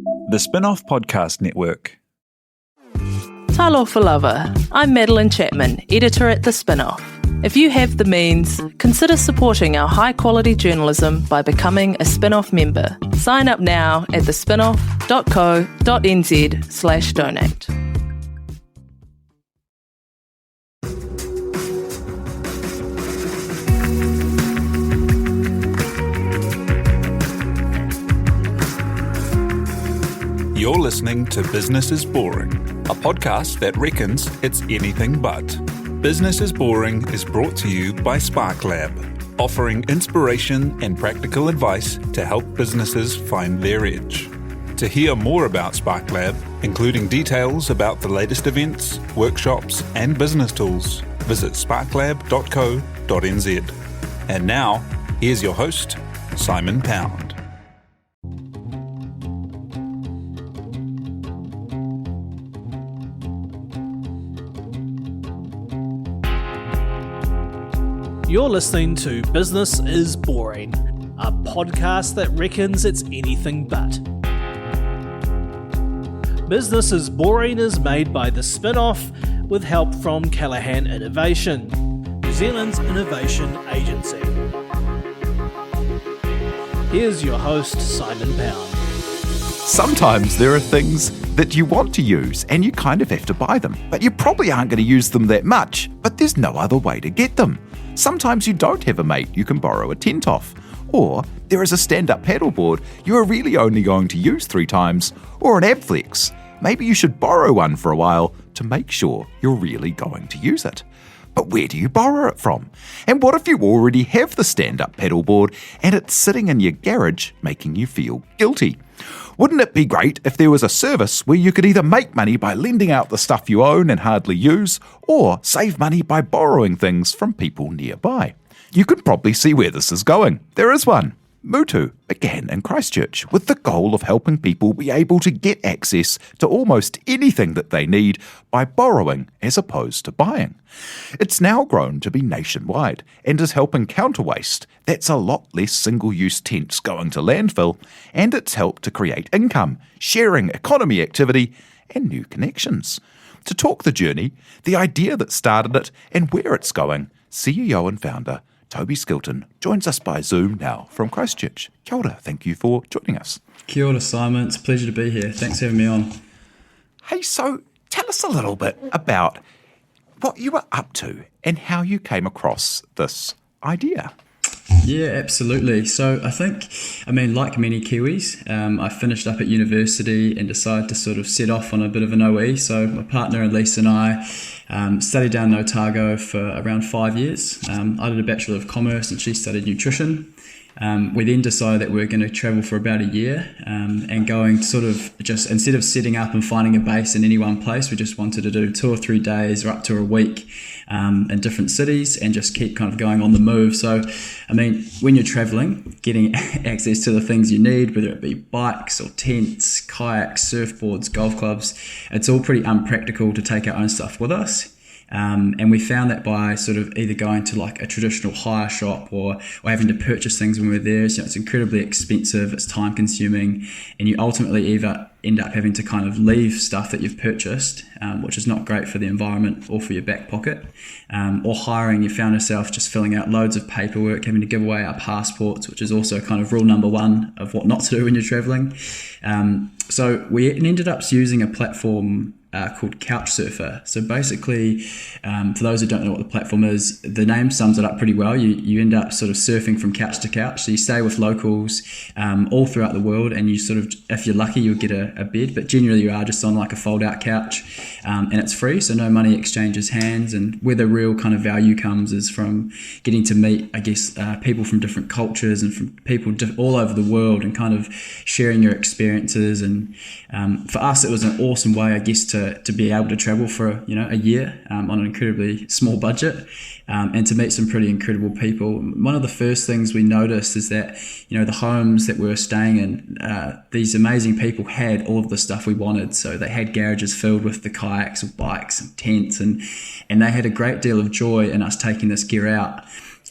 The Spinoff Podcast Network. Talofa lava. I'm Madeline Chapman, editor at The Spinoff. If you have the means, consider supporting our high-quality journalism by becoming a Spinoff member. Sign up now at thespinoff.co.nz/donate. You're listening to Business is Boring, a podcast that reckons it's anything but. Business is Boring is brought to you by SparkLab, offering inspiration and practical advice to help businesses find their edge. To hear more about SparkLab, including details about the latest events, workshops, and business tools, visit sparklab.co.nz. And now, here's your host, Simon Pound. You're listening to Business is Boring, a podcast that reckons it's anything but. Business is Boring is made by The Spinoff with help from Callaghan Innovation, New Zealand's innovation agency. Here's your host, Simon Pound. Sometimes there are things that you want to use and you kind of have to buy them, but you probably aren't going to use them that much, but there's no other way to get them. Sometimes you don't have a mate you can borrow a tent off, or there is a stand-up paddleboard you are really only going to use 3 times, or an Abflex. Maybe you should borrow one for a while to make sure you're really going to use it. But where do you borrow it from? And what if you already have the stand-up paddleboard and it's sitting in your garage making you feel guilty? Wouldn't it be great if there was a service where you could either make money by lending out the stuff you own and hardly use, or save money by borrowing things from people nearby? You can probably see where this is going. There is one. Mutu began in Christchurch with the goal of helping people be able to get access to almost anything that they need by borrowing as opposed to buying. It's now grown to be nationwide and is helping counter waste. That's a lot less single-use tents going to landfill, and it's helped to create income, sharing economy activity, and new connections. To talk the journey, the idea that started it, and where it's going, CEO and founder Toby Skilton joins us by Zoom now from Christchurch. Kia ora, thank you for joining us. Kia ora, Simon. It's a pleasure to be here. Thanks for having me on. Hey, so tell us a little bit about what you were up to and how you came across this idea. Yeah, absolutely. So I think, like many Kiwis, I finished up at university and decided to sort of set off on a bit of an OE. So my partner Elise and I studied down in Otago for around 5 years. I did a Bachelor of Commerce and she studied nutrition. We then decided that we were going to travel for about a year and going sort of just, instead of setting up and finding a base in any one place, we just wanted to do 2 or 3 days or up to a week in different cities and just keep kind of going on the move. So, when you're traveling, getting access to the things you need, whether it be bikes or tents, kayaks, surfboards, golf clubs, it's all pretty unpractical to take our own stuff with us. And we found that by sort of either going to like a traditional hire shop or having to purchase things when we're there, it's incredibly expensive, it's time consuming, and you ultimately either end up having to kind of leave stuff that you've purchased, which is not great for the environment or for your back pocket, or hiring, you found yourself just filling out loads of paperwork, having to give away our passports, which is also kind of rule number 1 of what not to do when you're traveling. So we ended up using a platform called Couchsurfer. So basically, for those who don't know what the platform is, the name sums it up pretty well. You end up sort of surfing from couch to couch. So you stay with locals all throughout the world, and you sort of, if you're lucky, you'll get a bed, but generally you are just on like a fold-out couch, and it's free, so no money exchanges hands. And where the real kind of value comes is from getting to meet, I guess, people from different cultures and from people all over the world, and kind of sharing your experiences. And for us, it was an awesome way, I guess, to be able to travel for a year on an incredibly small budget, and to meet some pretty incredible people. One of the first things we noticed is that the homes that we were staying in, these amazing people had all of the stuff we wanted. So they had garages filled with the kayaks and bikes and tents, and they had a great deal of joy in us taking this gear out.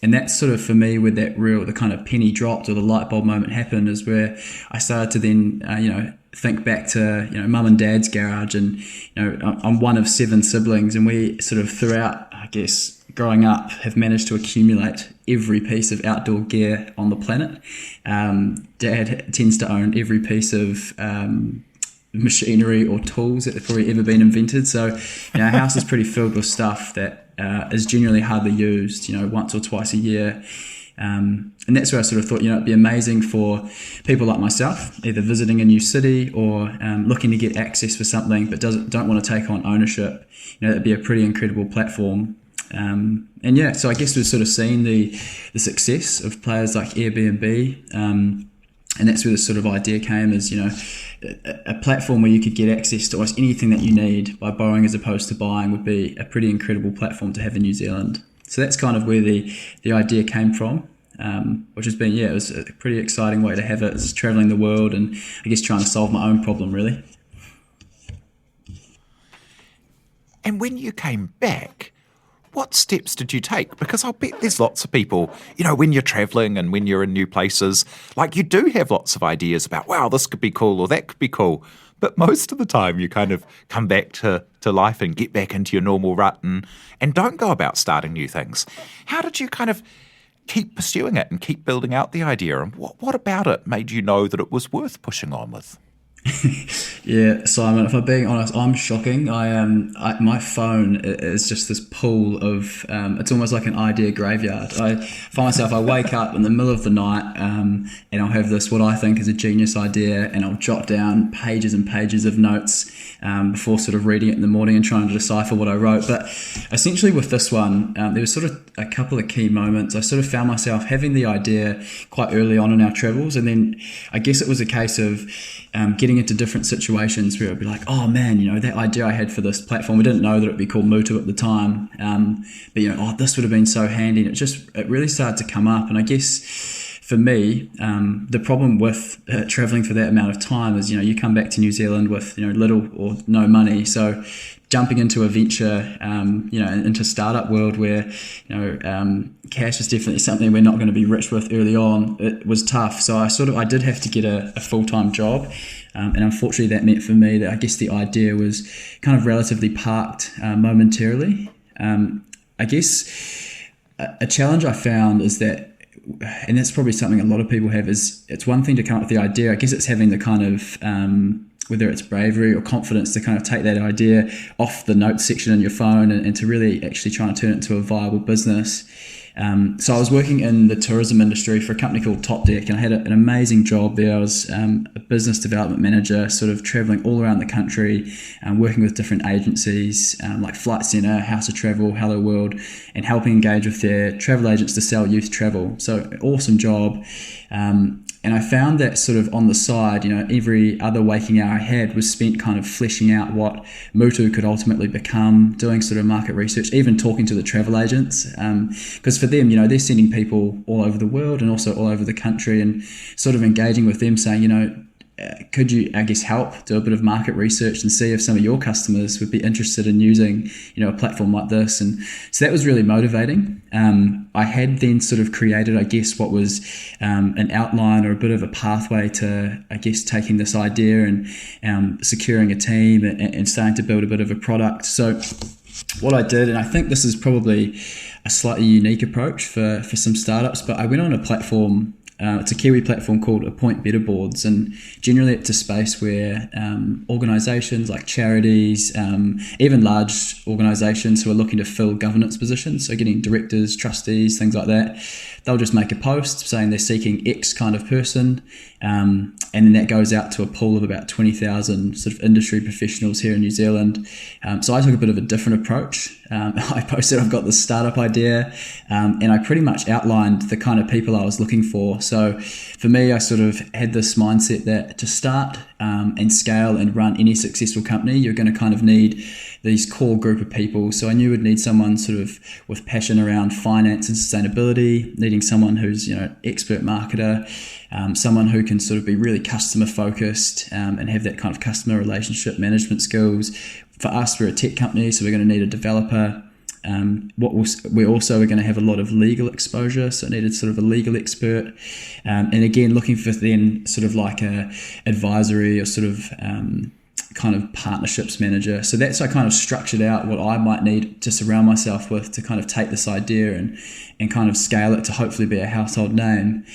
And that's sort of, for me, where the kind of penny dropped or the light bulb moment happened, is where I started to then, think back to, mum and dad's garage, and, I'm one of 7 siblings, and we sort of throughout, I guess, growing up have managed to accumulate every piece of outdoor gear on the planet. Dad tends to own every piece of machinery or tools that have probably ever been invented. So our house is pretty filled with stuff that is generally hardly used, once or twice a year. And that's where I sort of thought, it'd be amazing for people like myself, either visiting a new city or looking to get access for something but don't want to take on ownership. That'd be a pretty incredible platform. So I guess we've sort of seen the success of players like Airbnb, and that's where the sort of idea came, is a platform where you could get access to almost anything that you need by borrowing as opposed to buying would be a pretty incredible platform to have in New Zealand. So that's kind of where the idea came from, which has been, it was a pretty exciting way to have it. It's traveling the world and I guess trying to solve my own problem, really. And when you came back, what steps did you take? Because I'll bet there's lots of people, when you're traveling and when you're in new places, like you do have lots of ideas about, wow, this could be cool or that could be cool. But most of the time you kind of come back to life and get back into your normal rut and don't go about starting new things. How did you kind of keep pursuing it and keep building out the idea? And what about it made you know that it was worth pushing on with? Yeah, Simon, if I'm being honest, I'm shocking. My phone is just this pool of, it's almost like an idea graveyard. I find myself, I wake up in the middle of the night and I'll have this, what I think is a genius idea, and I'll jot down pages and pages of notes before sort of reading it in the morning and trying to decipher what I wrote. But essentially with this one, there was sort of a couple of key moments. I sort of found myself having the idea quite early on in our travels, and then I guess it was a case of getting into different situations where I'd be like, oh man, that idea I had for this platform, we didn't know that it'd be called Mutu at the time, but this would have been so handy, and it really started to come up. And I guess for me, the problem with traveling for that amount of time is, you come back to New Zealand with, little or no money. So jumping into a venture, into startup world where, cash is definitely something we're not going to be rich with early on, it was tough. So I did have to get a full-time job. And unfortunately that meant for me that I guess the idea was kind of relatively parked momentarily. I guess a challenge I found is that, and that's probably something a lot of people have, is it's one thing to come up with the idea. I guess it's having the kind of, whether it's bravery or confidence to kind of take that idea off the notes section in your phone and to really actually try and turn it into a viable business. So I was working in the tourism industry for a company called Top Deck, and I had an amazing job there. I was a business development manager, sort of traveling all around the country, working with different agencies like Flight Centre, House of Travel, Hello World, and helping engage with their travel agents to sell youth travel. So awesome job. And I found that sort of on the side, every other waking hour I had was spent kind of fleshing out what Mutu could ultimately become, doing sort of market research, even talking to the travel agents. Because for them, they're sending people all over the world and also all over the country, and sort of engaging with them saying, could you, I guess, help do a bit of market research and see if some of your customers would be interested in using, a platform like this? And so that was really motivating. I had then sort of created, I guess, what was an outline or a bit of a pathway to, I guess, taking this idea and securing a team and starting to build a bit of a product. So what I did, and I think this is probably a slightly unique approach for some startups, but I went on a platform. It's a Kiwi platform called Appoint Better Boards, and generally it's a space where organisations like charities, even large organisations who are looking to fill governance positions, so getting directors, trustees, things like that, they'll just make a post saying they're seeking X kind of person, and then that goes out to a pool of about 20,000 sort of industry professionals here in New Zealand. So I took a bit of a different approach. I posted I've got this startup idea, and I pretty much outlined the kind of people I was looking for. So for me, I sort of had this mindset that to start and scale and run any successful company, you're going to kind of need these core group of people. So I knew we'd need someone sort of with passion around finance and sustainability, needing someone who's, expert marketer, someone who can sort of be really customer focused and have that kind of customer relationship management skills. For us, we're a tech company, so we're going to need a developer, we also are going to have a lot of legal exposure, so I needed sort of a legal expert, and again looking for then sort of like a advisory or sort of kind of partnerships manager. So that's I kind of structured out what I might need to surround myself with to kind of take this idea and kind of scale it to hopefully be a household name.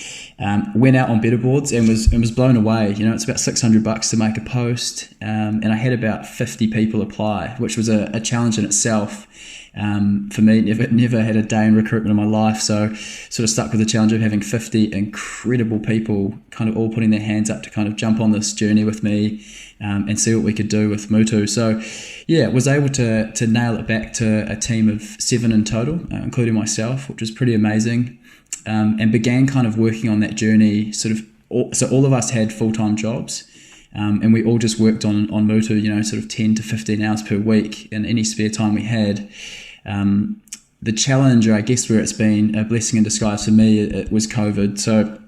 Went out on better boards and was blown away. It's about $600 to make a post, and I had about 50 people apply, which was a challenge in itself. For me, never had a day in recruitment in my life, so sort of stuck with the challenge of having 50 incredible people kind of all putting their hands up to kind of jump on this journey with me and see what we could do with Mutu. So yeah, was able to nail it back to a team of 7 in total, including myself, which was pretty amazing, and began kind of working on that journey so all of us had full-time jobs. And we all just worked on Mutu, sort of 10 to 15 hours per week in any spare time we had. The challenge, or I guess where it's been a blessing in disguise for me, it was COVID. So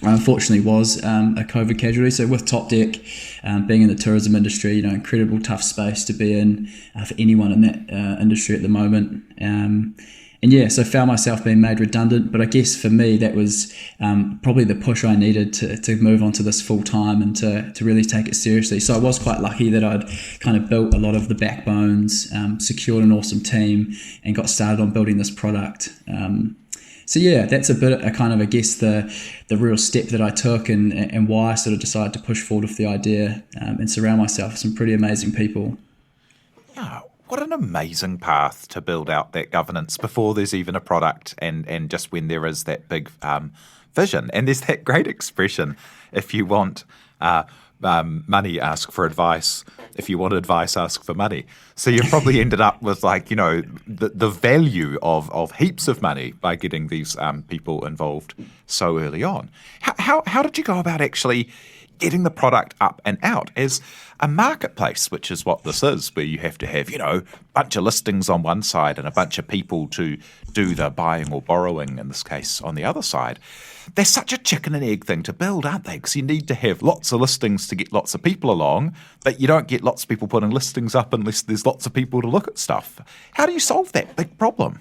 I unfortunately was a COVID casualty. So with Top Deck, being in the tourism industry, incredible tough space to be in for anyone in that industry at the moment. And yeah, so found myself being made redundant. But I guess for me, that was probably the push I needed to move on to this full time and to really take it seriously. So I was quite lucky that I'd kind of built a lot of the backbones, secured an awesome team, and got started on building this product. So yeah, that's a bit of kind of, I guess, the real step that I took and why I sort of decided to push forward with the idea and surround myself with some pretty amazing people. Yeah. What an amazing path to build out that governance before there's even a product and just when there is that big vision. And there's that great expression, if you want money, ask for advice. If you want advice, ask for money. So you've probably ended up with the value of heaps of money by getting these people involved so early on. How did you go about actually getting the product up and out as a marketplace, which is what this is, where you have to have, a bunch of listings on one side and a bunch of people to do the buying or borrowing, in this case, on the other side. They're such a chicken and egg thing to build, aren't they? Because you need to have lots of listings to get lots of people along, but you don't get lots of people putting listings up unless there's lots of people to look at stuff. How do you solve that big problem?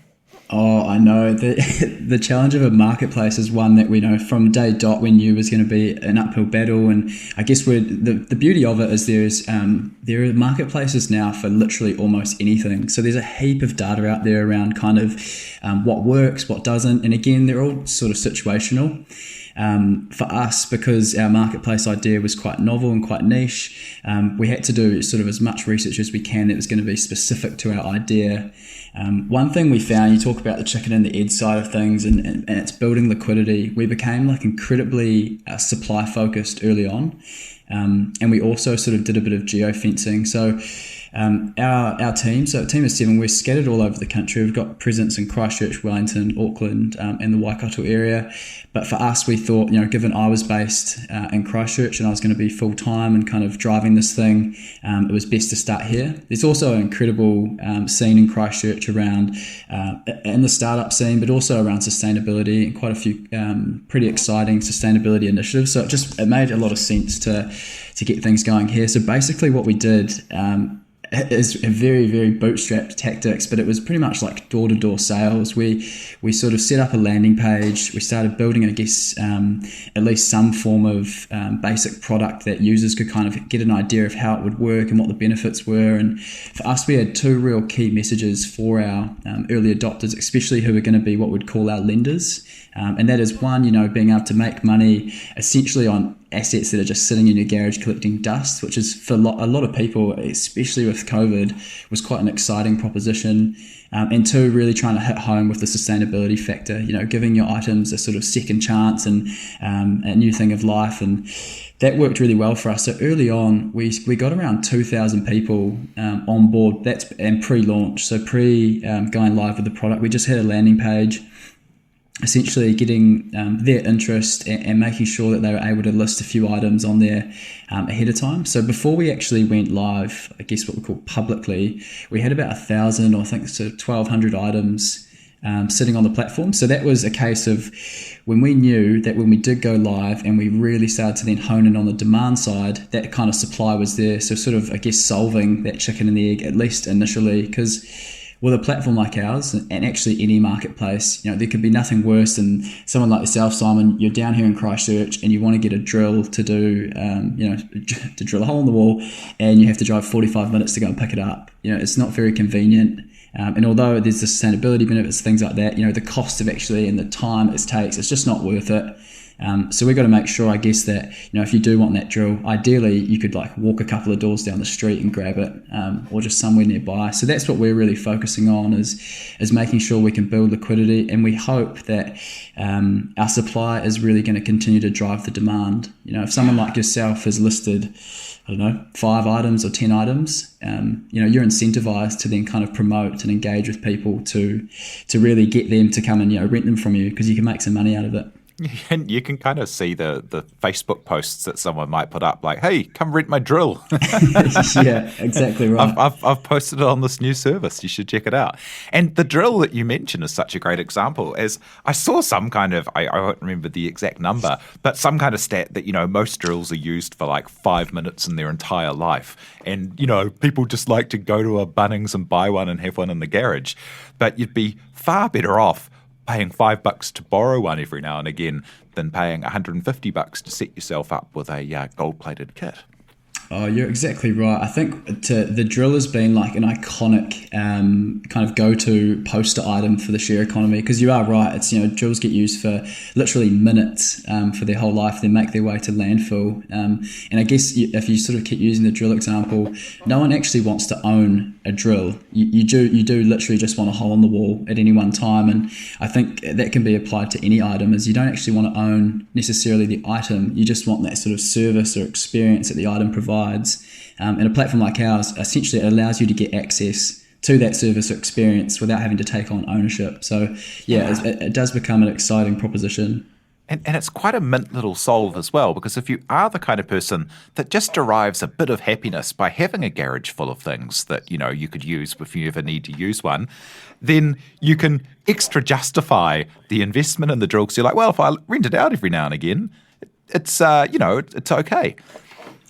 Oh, I know. The challenge of a marketplace is one that we know from day dot we knew was going to be an uphill battle. And I guess the beauty of it is there are marketplaces now for literally almost anything. So there's a heap of data out there around kind of what works, what doesn't. And again, they're all sort of situational. For us, because our marketplace idea was quite novel and quite niche, we had to do sort of as much research as we can that was going to be specific to our idea. One thing we found, you talk about the chicken and the egg side of things, and it's building liquidity. We became incredibly supply focused early on, and we also sort of did a bit of geofencing. So our team, so a team of 7, we're scattered all over the country. We've got presence in Christchurch, Wellington, Auckland, and the Waikato area. But for us, we thought, given I was based in Christchurch and I was going to be full time and kind of driving this thing, it was best to start here. There's also an incredible scene in Christchurch around in the startup scene, but also around sustainability and quite a few pretty exciting sustainability initiatives. So it made a lot of sense to get things going here. So basically, what we did is a very, very bootstrapped tactics, but it was pretty much like door-to-door sales. We sort of set up a landing page. We started building, I guess, at least some form of basic product that users could kind of get an idea of how it would work and what the benefits were. And for us, we had 2 real key messages for our early adopters, especially who are going to be what we'd call our lenders. And that is one, being able to make money essentially on assets that are just sitting in your garage collecting dust, which is for a lot of people, especially with COVID, was quite an exciting proposition. And 2, really trying to hit home with the sustainability factor, giving your items a sort of second chance and a new thing of life. And that worked really well for us. So early on, we got around 2,000 people on board. That's and pre-launch, so going live with the product. We just had a landing page, essentially getting their interest and making sure that they were able to list a few items on there ahead of time. So before we actually went live, I guess what we call publicly, we had about 1,000 or I think so 1,200 items sitting on the platform. So that was a case of when we knew that when we did go live and we really started to then hone in on the demand side, that kind of supply was there. So sort of, I guess, solving that chicken and the egg, at least initially, because with a platform like ours, and actually any marketplace, there could be nothing worse than someone like yourself, Simon. You're down here in Christchurch and you want to get a drill to do, to drill a hole in the wall, and you have to drive 45 minutes to go and pick it up. It's not very convenient. And although there's the sustainability benefits, things like that, the cost of actually and the time it takes, it's just not worth it. So we've got to make sure, I guess, that, if you do want that drill, ideally you could walk a couple of doors down the street and grab it, or just somewhere nearby. So that's what we're really focusing on is making sure we can build liquidity, and we hope that our supply is really going to continue to drive the demand. If someone like yourself has listed, 5 items or 10 items, you're incentivized to then kind of promote and engage with people to really get them to come and rent them from you, because you can make some money out of it. And you can kind of see the Facebook posts that someone might put up, like, "Hey, come rent my drill." Yeah, exactly right. I've posted it on this new service. You should check it out. And the drill that you mentioned is such a great example. As I saw some kind of, I won't remember the exact number, but some kind of stat that, most drills are used for 5 minutes in their entire life. And, people just like to go to a Bunnings and buy one and have one in the garage. But you'd be far better off paying $5 to borrow one every now and again than paying $150 to set yourself up with a gold-plated kit. Oh, you're exactly right. I think the drill has been an iconic kind of go-to poster item for the share economy, because you are right. It's, drills get used for literally minutes for their whole life, then make their way to landfill. And I guess if you sort of keep using the drill example, no one actually wants to own a drill. You do literally just want a hole in the wall at any one time. And I think that can be applied to any item, as you don't actually want to own necessarily the item. You just want that sort of service or experience that the item provides. And a platform like ours, essentially, it allows you to get access to that service or experience without having to take on ownership. So, it does become an exciting proposition. And it's quite a mint little solve as well, because if you are the kind of person that just derives a bit of happiness by having a garage full of things that, you could use if you ever need to use one, then you can extra justify the investment in the drill, because you're like, well, if I rent it out every now and again, it's okay.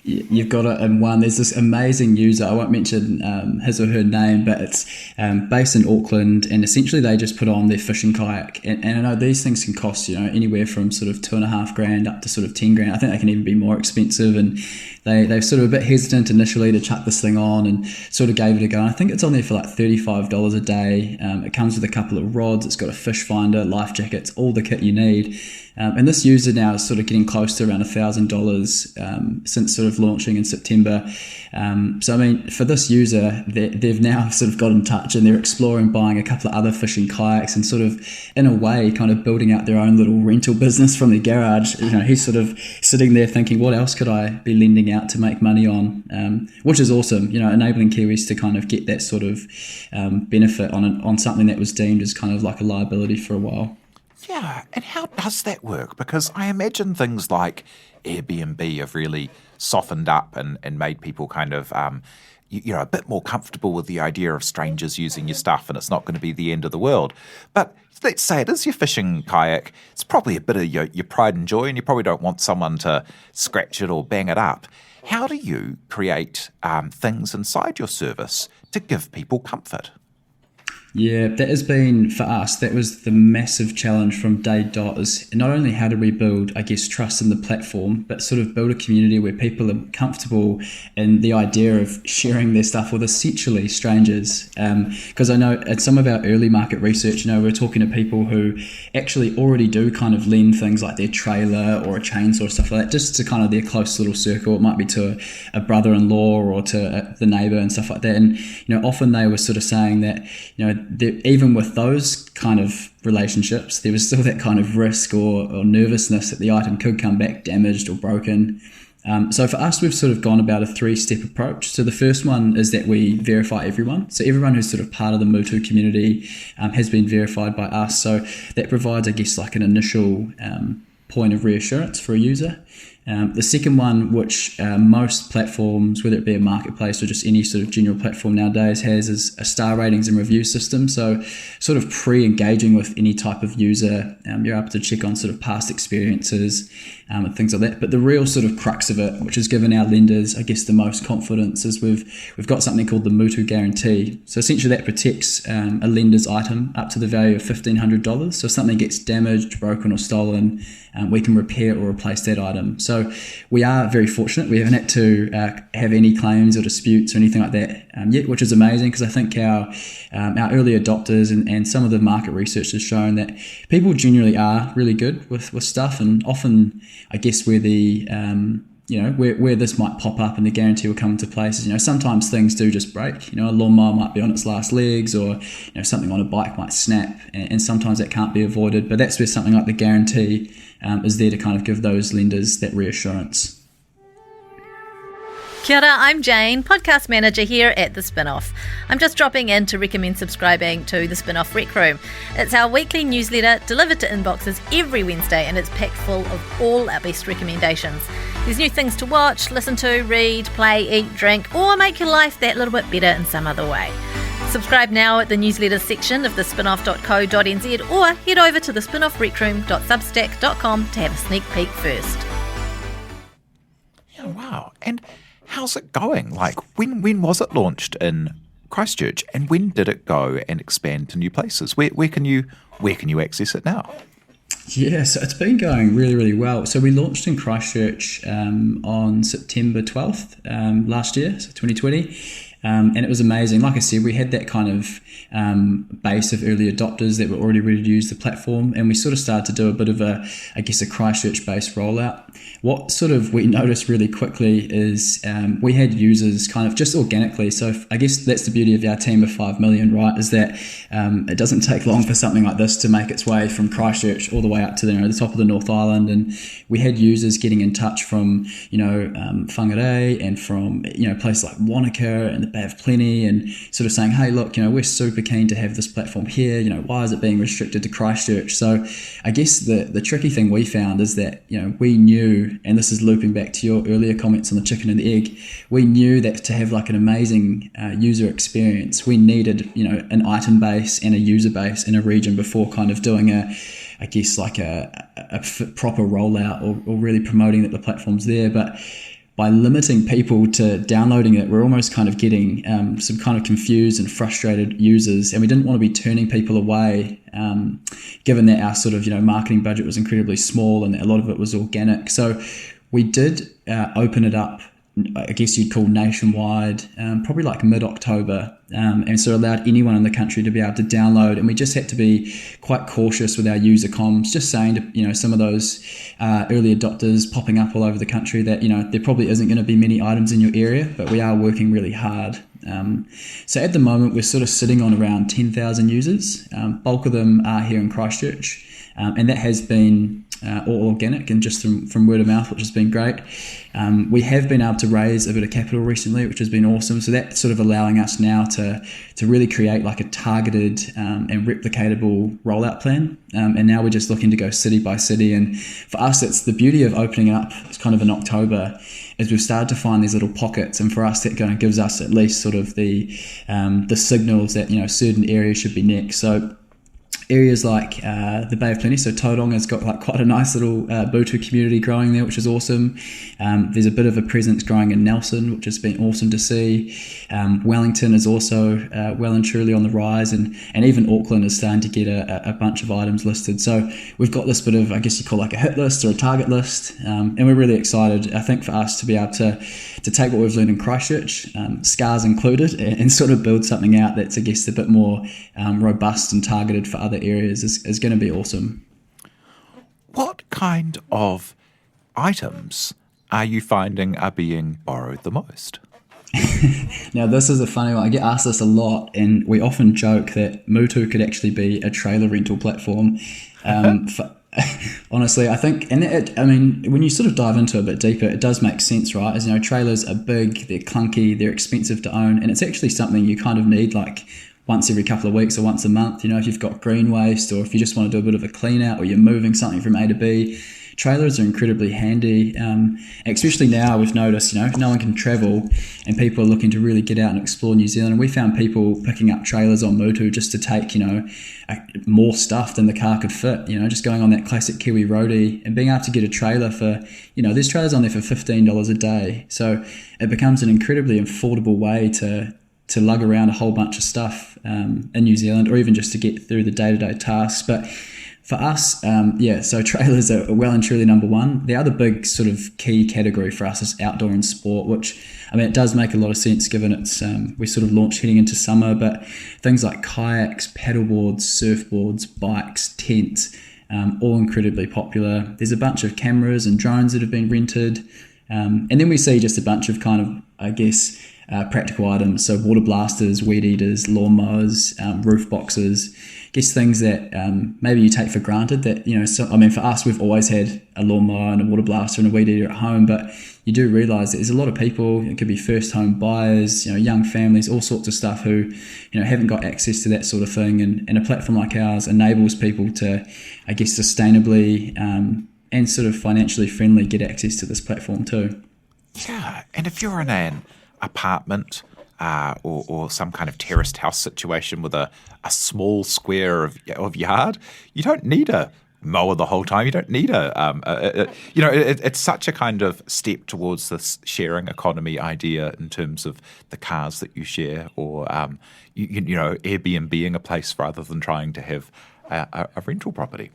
You've got it in one. There's this amazing user, I won't mention his or her name, but it's based in Auckland, and essentially they just put on their fishing kayak. And I know these things can cost, anywhere from sort of $2,500 up to sort of $10,000. I think they can even be more expensive, and they're sort of a bit hesitant initially to chuck this thing on, and sort of gave it a go. And I think it's on there for $35 a day. It comes with a couple of rods. It's got a fish finder, life jackets, all the kit you need. And this user now is sort of getting close to around $1,000 since sort of launching in September. So, I mean, for this user, they've now sort of got in touch, and they're exploring buying a couple of other fishing kayaks and sort of, in a way, kind of building out their own little rental business from their garage. He's sort of sitting there thinking, what else could I be lending out to make money on? Which is awesome, enabling Kiwis to kind of get that sort of benefit on something that was deemed as kind of like a liability for a while. Yeah, and how does that work? Because I imagine things like Airbnb have really softened up and made people kind of, a bit more comfortable with the idea of strangers using your stuff, and it's not going to be the end of the world. But let's say it is your fishing kayak. It's probably a bit of your pride and joy, and you probably don't want someone to scratch it or bang it up. How do you create things inside your service to give people comfort? Yeah, that has been, for us, that was the massive challenge from day dot, is not only how do we build, I guess, trust in the platform, but sort of build a community where people are comfortable in the idea of sharing their stuff with essentially strangers. Because I know at some of our early market research, we're talking to people who actually already do kind of lend things like their trailer or a chainsaw, stuff like that, just to kind of their close little circle. It might be to a brother-in-law or to the neighbour and stuff like that. And, often they were sort of saying that, even with those kind of relationships, there was still that kind of risk or nervousness that the item could come back damaged or broken. So for us, we've sort of gone about a 3-step approach. So the first one is that we verify everyone. So everyone who's sort of part of the Mutu community has been verified by us. So that provides, I guess, like an initial point of reassurance for a user. The second one, which most platforms, whether it be a marketplace or just any sort of general platform nowadays, has is a star ratings and review system. So sort of pre-engaging with any type of user, you're able to check on sort of past experiences and things like that. But the real sort of crux of it, which has given our lenders, I guess, the most confidence, is we've got something called the Mutu guarantee. So essentially that protects a lender's item up to the value of $1,500. So if something gets damaged, broken or stolen, we can repair or replace that item. So we are very fortunate. We haven't had to have any claims or disputes or anything like that yet, which is amazing, because I think our early adopters and some of the market research has shown that people generally are really good with stuff, and often I guess where the where this might pop up and the guarantee will come into place is, sometimes things do just break. A lawnmower might be on its last legs, or something on a bike might snap, and sometimes that can't be avoided. But that's where something like the guarantee is there to kind of give those lenders that reassurance. Kia ora, I'm Jane, podcast manager here at The Spinoff. I'm just dropping in to recommend subscribing to The Spinoff Rec Room. It's our weekly newsletter delivered to inboxes every Wednesday, and it's packed full of all our best recommendations. There's new things to watch, listen to, read, play, eat, drink, or make your life that little bit better in some other way. Subscribe now at the newsletter section of thespinoff.co.nz, or head over to thespinoffrecroom.substack.com to have a sneak peek first. Yeah, wow. And how's it going? Like, when was it launched in Christchurch, and when did it go and expand to new places? Where can you access it now? Yeah, so it's been going really, really well. So we launched in Christchurch on September 12th last year, so 2020. And it was amazing. Like I said, we had that kind of base of early adopters that were already ready to use the platform, and we sort of started to do a bit of a Christchurch-based rollout. What sort of we noticed really quickly is we had users kind of just organically. So I guess that's the beauty of our team of 5 million, right? Is that it doesn't take long for something like this to make its way from Christchurch all the way up to the top of the North Island. And we had users getting in touch from Whangarei and from places like Wanaka and the Bay of Plenty, and sort of saying, hey, look, we're super keen to have this platform here. Why is it being restricted to Christchurch? So I guess the tricky thing we found is that we knew, and this is looping back to your earlier comments on the chicken and the egg, we knew that to have like an amazing user experience, we needed an item base and a user base in a region before kind of doing a proper rollout or really promoting that the platform's there. But by limiting people to downloading it, we're almost kind of getting some kind of confused and frustrated users, and we didn't want to be turning people away, given that our sort of marketing budget was incredibly small and a lot of it was organic. So we did open it up, I guess you'd call nationwide, probably like mid-October, and so allowed anyone in the country to be able to download. And we just had to be quite cautious with our user comms, just saying to some of those early adopters popping up all over the country that there probably isn't going to be many items in your area, but we are working really hard. So at the moment we're sort of sitting on around 10,000 users. Bulk of them are here in Christchurch, and that has been all organic and just from word of mouth, which has been great. We have been able to raise a bit of capital recently, which has been awesome. So that's sort of allowing us now to really create like a targeted and replicatable rollout plan. And now we're just looking to go city by city. And for us, it's the beauty of opening it up. It's kind of in October, as we've started to find these little pockets. And for us, that kind of gives us at least sort of the signals that certain areas should be next. So areas like the Bay of Plenty, so Tauranga got like quite a nice little Mutu community growing there, which is awesome. There's a bit of a presence growing in Nelson, which has been awesome to see. Wellington is also well and truly on the rise, and even Auckland is starting to get a bunch of items listed. So we've got this bit of, I guess you call like a hit list or a target list, and we're really excited, I think, for us to be able to take what we've learned in Christchurch, scars included, and sort of build something out that's, I guess, a bit more robust and targeted for other areas is going to be awesome. What kind of items are you finding are being borrowed the most? Now, this is a funny one. I get asked this a lot, and we often joke that Mutu could actually be a trailer rental platform. Honestly, I think, and when you sort of dive into it a bit deeper, it does make sense, right? As trailers are big, they're clunky, they're expensive to own, and it's actually something you kind of need like once every couple of weeks or once a month. If you've got green waste, or if you just want to do a bit of a clean out, or you're moving something from A to B, trailers are incredibly handy, especially now we've noticed, no one can travel and people are looking to really get out and explore New Zealand. And we found people picking up trailers on Mutu just to take, more stuff than the car could fit, just going on that classic Kiwi roadie and being able to get a trailer for, there's trailers on there for $15 a day. So it becomes an incredibly affordable way to lug around a whole bunch of stuff in New Zealand, or even just to get through the day-to-day tasks. But for us, so trailers are well and truly number one. The other big sort of key category for us is outdoor and sport, which, it does make a lot of sense given it's we sort of launched heading into summer, but things like kayaks, paddleboards, surfboards, bikes, tents, all incredibly popular. There's a bunch of cameras and drones that have been rented. And then we see just a bunch of kind of, practical items. So water blasters, weed eaters, lawnmowers, roof boxes, things that maybe you take for granted that, for us, we've always had a lawnmower and a water blaster and a weed eater at home, but you do realise that there's a lot of people, it could be first home buyers, young families, all sorts of stuff who, haven't got access to that sort of thing. And a platform like ours enables people to, sustainably and sort of financially friendly get access to this platform too. Yeah, and if you're in an apartment or some kind of terraced house situation with a small square of yard, you don't need a mower the whole time. You don't need it's such a kind of step towards this sharing economy idea in terms of the cars that you share, or Airbnb-ing a place rather than trying to have a rental property.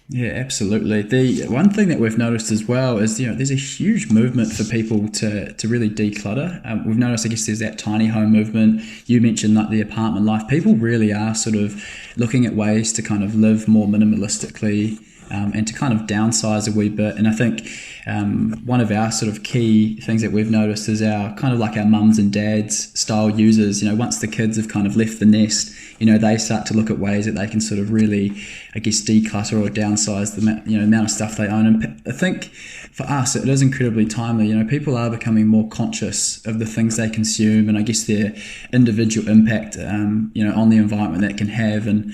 Yeah, absolutely. The one thing that we've noticed as well is, there's a huge movement for people to really declutter. We've noticed, there's that tiny home movement. You mentioned like the apartment life. People really are sort of looking at ways to kind of live more minimalistically and to kind of downsize a wee bit. And I think one of our sort of key things that we've noticed is our kind of like our mums and dads style users. Once the kids have kind of left the nest, they start to look at ways that they can sort of really, declutter or downsize the amount of stuff they own. And I think for us, it is incredibly timely. People are becoming more conscious of the things they consume and their individual impact, on the environment that can have. And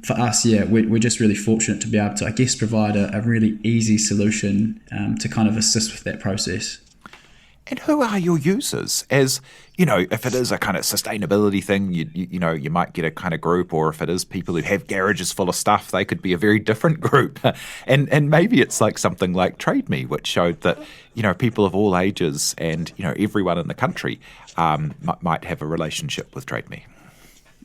for us, we're just really fortunate to be able to, provide a really easy solution to kind of assist with that process. And who are your users? As if it is a kind of sustainability thing, you might get a kind of group, or if it is people who have garages full of stuff, they could be a very different group. And maybe it's like something like Trade Me, which showed that people of all ages and everyone in the country might have a relationship with Trade Me.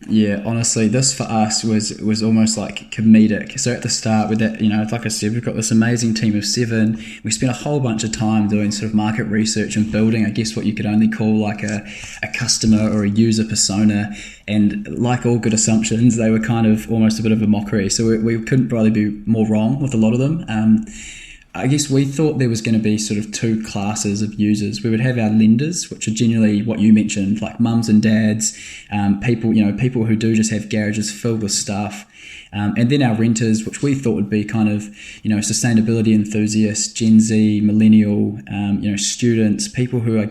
Yeah, honestly, this for us was almost like comedic. So at the start with that, like I said, we've got this amazing team of 7. We spent a whole bunch of time doing sort of market research and building, what you could only call like a customer or a user persona. And like all good assumptions, they were kind of almost a bit of a mockery. So we couldn't probably be more wrong with a lot of them. We thought there was going to be sort of 2 classes of users. We would have our lenders, which are generally what you mentioned, like mums and dads, people who do just have garages filled with stuff. And then our renters, which we thought would be kind of, sustainability enthusiasts, Gen Z, millennial, students, people who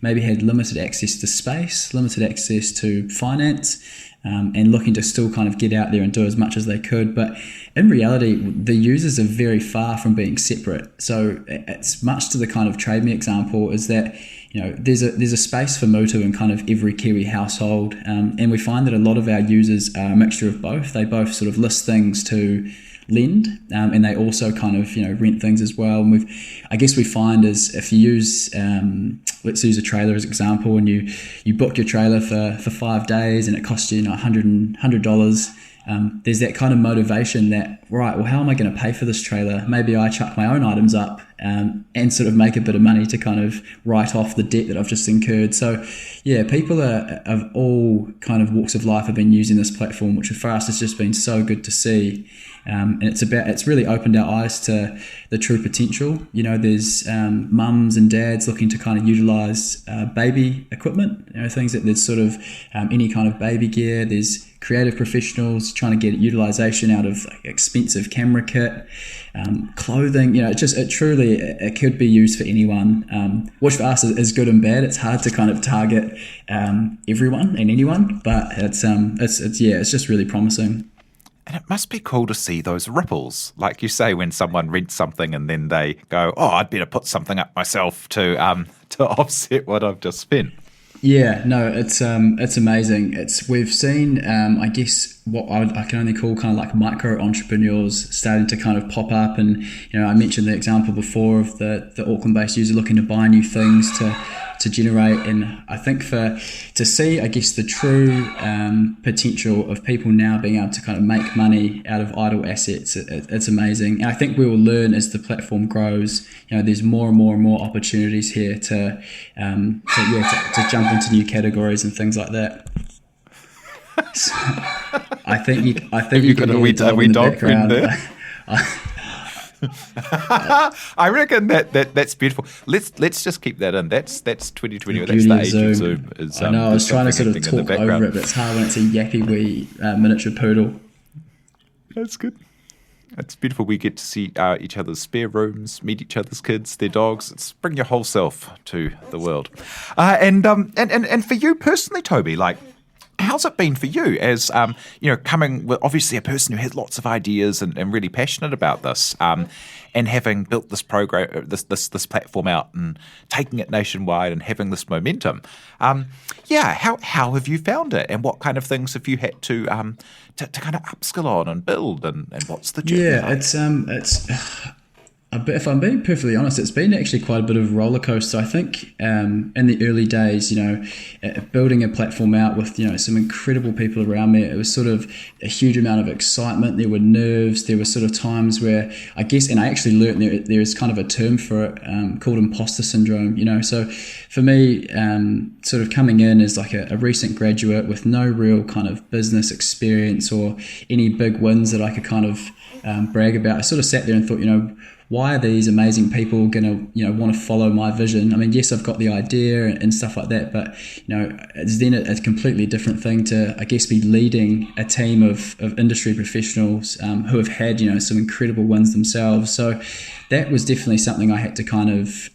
maybe had limited access to space, limited access to finance, and looking to still kind of get out there and do as much as they could. But in reality, the users are very far from being separate. So it's much to the kind of Trade Me example is that, there's a space for Mutu in kind of every Kiwi household. And we find that a lot of our users are a mixture of both. They both sort of list things to lend, and they also kind of rent things as well. And we find is if you use let's use a trailer as an example, and you book your trailer for 5 days and it costs you $100. There's that kind of motivation that, right, well, how am I going to pay for this trailer? Maybe I chuck my own items up and sort of make a bit of money to kind of write off the debt that I've just incurred. So yeah, people of all kind of walks of life have been using this platform, which for us has just been so good to see. And it's really opened our eyes to the true potential. There's mums and dads looking to kind of utilize baby equipment, things that there's sort of any kind of baby gear. There's creative professionals trying to get utilization out of expensive camera kit, clothing. It could be used for anyone, which for us is good and bad. It's hard to kind of target everyone and anyone, but it's just really promising. And it must be cool to see those ripples. Like you say, when someone rents something and then they go, oh, I'd better put something up myself to offset what I've just spent. Yeah, no, it's amazing. We've seen, I guess, what I can only call kind of like micro entrepreneurs starting to kind of pop up. And, I mentioned the example before of the Auckland-based user looking to buy new things to generate. And I think to see, I guess, the true potential of people now being able to kind of make money out of idle assets, it's amazing. And I think we will learn as the platform grows. There's more and more and more opportunities here to jump into new categories and things like that. So I think you got a wee dog friend there. I reckon that's beautiful. Let's just keep that in. That's 2020. That's the age of Zoom. I know. I was trying to sort of talk over it, but it's hard when it's a yappy wee miniature poodle. That's good. It's beautiful. We get to see each other's spare rooms, meet each other's kids, their dogs. It's bring your whole self to the world. And for you personally, Toby, like, how's it been for you as, coming with obviously a person who has lots of ideas and really passionate about this, and having built this program, this platform out and taking it nationwide and having this momentum? How have you found it, and what kind of things have you had to kind of upskill on and build, and what's the journey? Yeah, it's if I'm being perfectly honest, it's been actually quite a bit of a roller coaster. I think in the early days, building a platform out with, some incredible people around me, it was sort of a huge amount of excitement. There were nerves. There were sort of times where I guess, and I actually learned there is kind of a term for it called imposter syndrome, So for me, sort of coming in as like a recent graduate with no real kind of business experience or any big wins that I could kind of brag about, I sort of sat there and thought, why are these amazing people going to, want to follow my vision? I mean, yes, I've got the idea and stuff like that, but, it's then a completely different thing to, I guess, be leading a team of industry professionals who have had, some incredible wins themselves. So that was definitely something I had to kind of,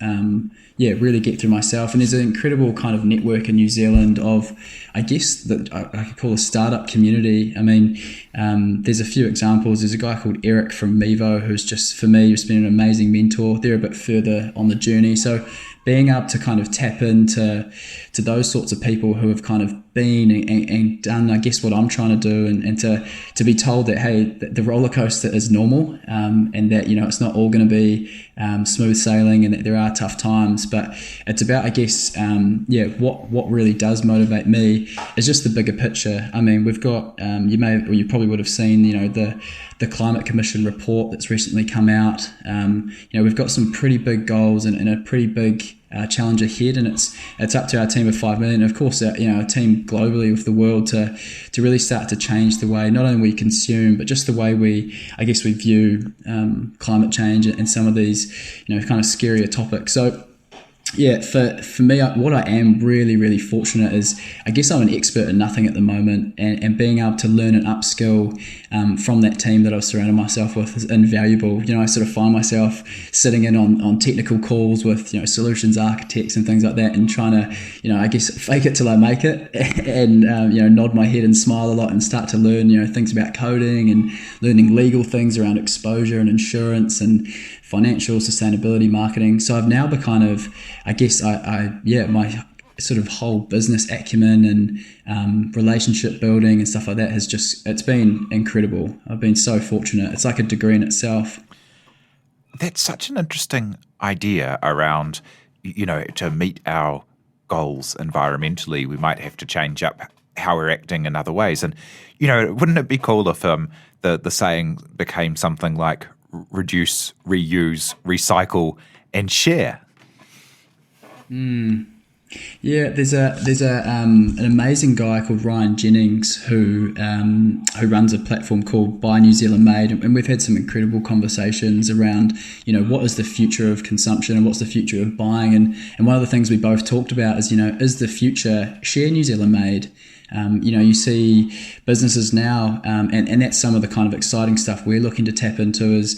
really get through myself. And there's an incredible kind of network in New Zealand of, I guess, that I could call a startup community. I mean, there's a few examples. There's a guy called Eric from Mevo, who's just, for me, has been an amazing mentor. They're a bit further on the journey. So being able to kind of tap into those sorts of people who have kind of been and done, I guess, what I'm trying to do, and to be told that, hey, the roller coaster is normal, and that, it's not all going to be smooth sailing, and that there are tough times, but it's about, I guess, what really does motivate me is just the bigger picture. I mean, we've got, you probably would have seen, the Climate Commission report that's recently come out. We've got some pretty big goals and a pretty big challenge ahead, and it's up to our team of 5 million. Of course, our team globally with the world to really start to change the way not only we consume, but just the way we view climate change and some of these kind of scarier topics. So yeah, for me, what I am really, really fortunate is, I guess I'm an expert in nothing at the moment, and being able to learn and upskill from that team that I've surrounded myself with is invaluable. I sort of find myself sitting in on technical calls with, solutions architects and things like that, and trying to, I guess, fake it till I make it, and, nod my head and smile a lot and start to learn, things about coding and learning legal things around exposure and insurance and financial sustainability marketing. So I've now become my sort of whole business acumen and relationship building and stuff like that it's been incredible. I've been so fortunate. It's like a degree in itself. That's such an interesting idea around, to meet our goals environmentally, we might have to change up how we're acting in other ways. And, wouldn't it be cool if the saying became something like reduce, reuse, recycle, and share? Yeah, there's an amazing guy called Ryan Jennings who runs a platform called Buy New Zealand Made, and we've had some incredible conversations around what is the future of consumption and what's the future of buying, and one of the things we both talked about is is the future share New Zealand made. You see businesses now, and that's some of the kind of exciting stuff we're looking to tap into is,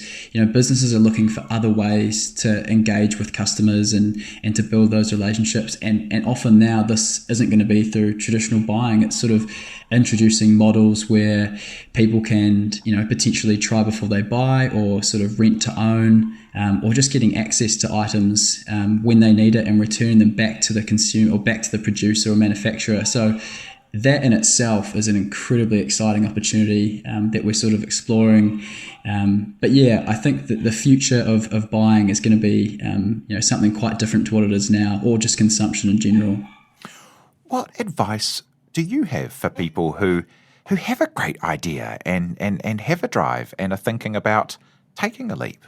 businesses are looking for other ways to engage with customers and to build those relationships. And and often now this isn't going to be through traditional buying. It's sort of introducing models where people can, potentially try before they buy, or sort of rent to own, or just getting access to items when they need it and return them back to the consumer or back to the producer or manufacturer. So that in itself is an incredibly exciting opportunity that we're sort of exploring. But yeah, I think that the future of buying is going to be something quite different to what it is now, or just consumption in general. What advice do you have for people who have a great idea and have a drive and are thinking about taking a leap?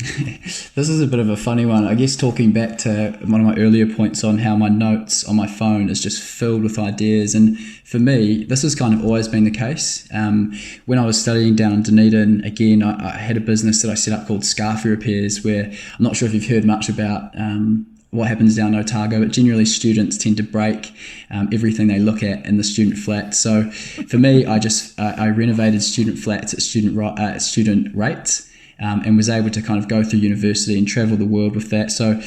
This is a bit of a funny one. I guess talking back to one of my earlier points on how my notes on my phone is just filled with ideas. And for me, this has kind of always been the case. When I was studying down in Dunedin, again, I had a business that I set up called Scarfy Repairs, where I'm not sure if you've heard much about what happens down in Otago, but generally students tend to break everything they look at in the student flat. So for me, I renovated student flats at student rates. And was able to kind of go through university and travel the world with that. So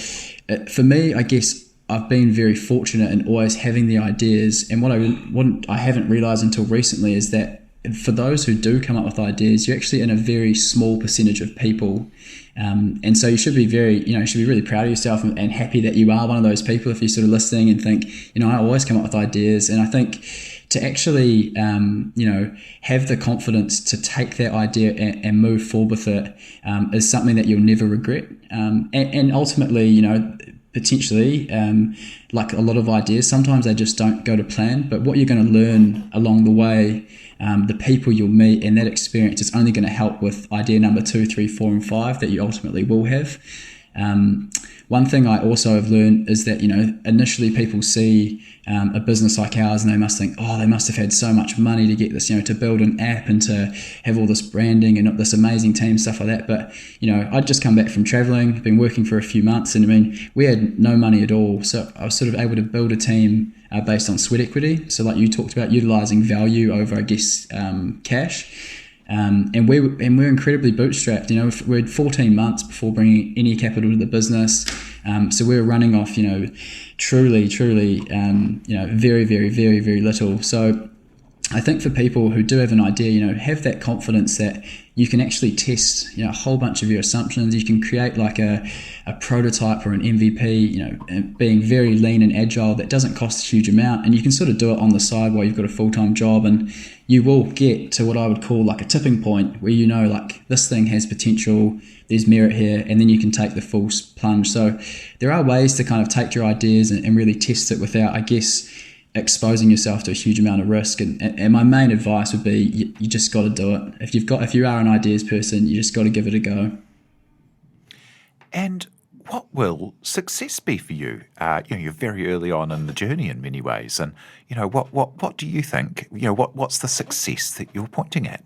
for me, I guess I've been very fortunate in always having the ideas. And what I haven't realised until recently is that for those who do come up with ideas, you're actually in a very small percentage of people. And so you should be really proud of yourself and happy that you are one of those people if you're sort of listening and think, I always come up with ideas. And I think to actually, have the confidence to take that idea and move forward with it is something that you'll never regret. And ultimately, potentially, like a lot of ideas, sometimes they just don't go to plan. But what you're going to learn along the way, the people you'll meet, and that experience is only going to help with idea number 2, 3, 4, and 5 that you ultimately will have. One thing I also have learned is that, initially people see a business like ours and they must think, they must have had so much money to get this, to build an app and to have all this branding and this amazing team, stuff like that. But, I'd just come back from traveling, been working for a few months, and we had no money at all. So I was sort of able to build a team based on sweat equity. So like you talked about, utilizing value over, I guess, cash. And we're incredibly bootstrapped. We had 14 months before bringing any capital to the business. So we were running off, truly, very, very, very, very little. So I think for people who do have an idea, have that confidence that you can actually test, a whole bunch of your assumptions. You can create like a prototype or an MVP, being very lean and agile. That doesn't cost a huge amount, and you can sort of do it on the side while you've got a full-time job, and you will get to what I would call like a tipping point where like this thing has potential, there's merit here, and then you can take the full plunge. So there are ways to kind of take your ideas and really test it without, I guess, exposing yourself to a huge amount of risk. And my main advice would be you just got to do it. If you are an ideas person, you just got to give it a go. And what will success be for you? You're very early on in the journey in many ways, and what do you think? What's the success that you're pointing at?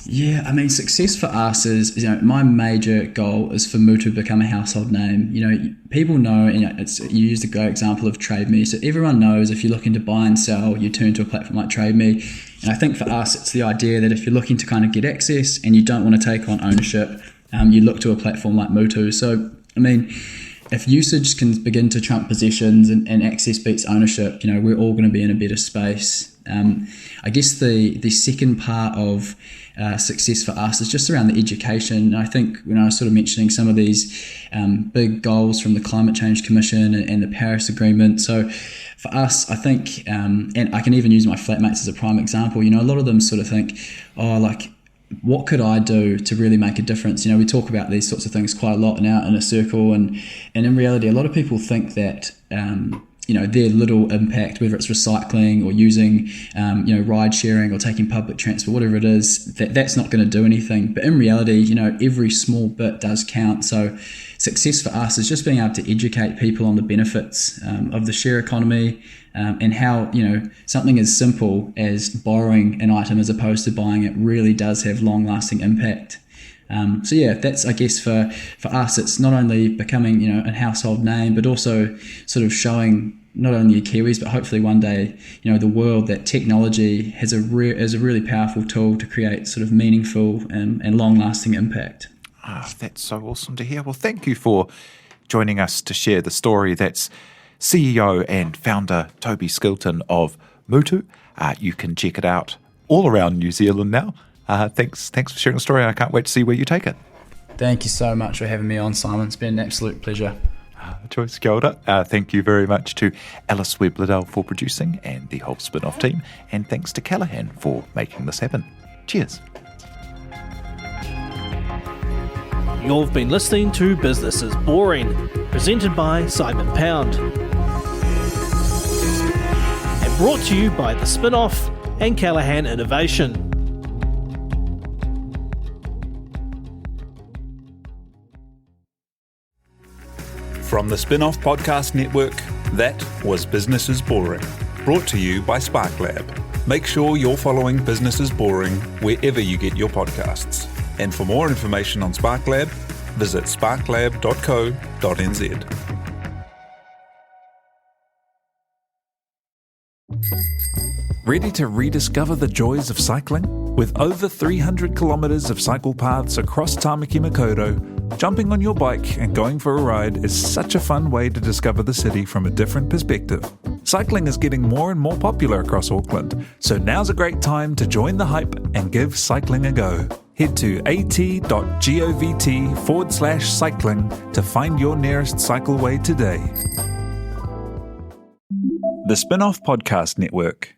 Yeah, success for us is, my major goal is for Mutu to become a household name. People know, you used a great example of Trade Me. So everyone knows if you're looking to buy and sell, you turn to a platform like Trade Me. And I think for us, it's the idea that if you're looking to kind of get access and you don't want to take on ownership, you look to a platform like Mutu. So, if usage can begin to trump possessions and access beats ownership, we're all going to be in a better space. I guess the second part of success for us is just around the education. I think when I was sort of mentioning some of these big goals from the Climate Change Commission and the Paris Agreement. So for us, I think, and I can even use my flatmates as a prime example, a lot of them sort of think, what could I do to really make a difference? We talk about these sorts of things quite a lot now in a circle, and in reality, a lot of people think that their little impact, whether it's recycling or using ride sharing or taking public transport, whatever it is, that's not going to do anything. But in reality, every small bit does count. So success for us is just being able to educate people on the benefits of the share economy, and how something as simple as borrowing an item as opposed to buying it really does have long-lasting impact. So yeah, that's, I guess, for us, it's not only becoming a household name, but also sort of showing not only Kiwis, but hopefully one day the world that technology is a really powerful tool to create sort of meaningful and long-lasting impact. That's so awesome to hear. Well, thank you for joining us to share the story. That's CEO and founder Toby Skilton of Mutu. You can check it out all around New Zealand now. Thanks for sharing the story. I can't wait to see where you take it. Thank you so much for having me on, Simon. It's been an absolute pleasure. Joyce, kia ora. Thank you very much to Alice Webb-Liddell for producing and the whole Spinoff team. And thanks to Callaghan for making this happen. Cheers. You've been listening to Business is Boring, presented by Simon Pound. And brought to you by the Spinoff and Callaghan Innovation. From the Spinoff Podcast Network, that was Business is Boring, brought to you by SparkLab. Make sure you're following Business is Boring wherever you get your podcasts. And for more information on SparkLab, visit sparklab.co.nz. Ready to rediscover the joys of cycling? With over 300 kilometres of cycle paths across Tāmaki Makaurau, jumping on your bike and going for a ride is such a fun way to discover the city from a different perspective. Cycling is getting more and more popular across Auckland, so now's a great time to join the hype and give cycling a go. Head to at.govt/cycling to find your nearest cycleway today. The Spinoff Podcast Network.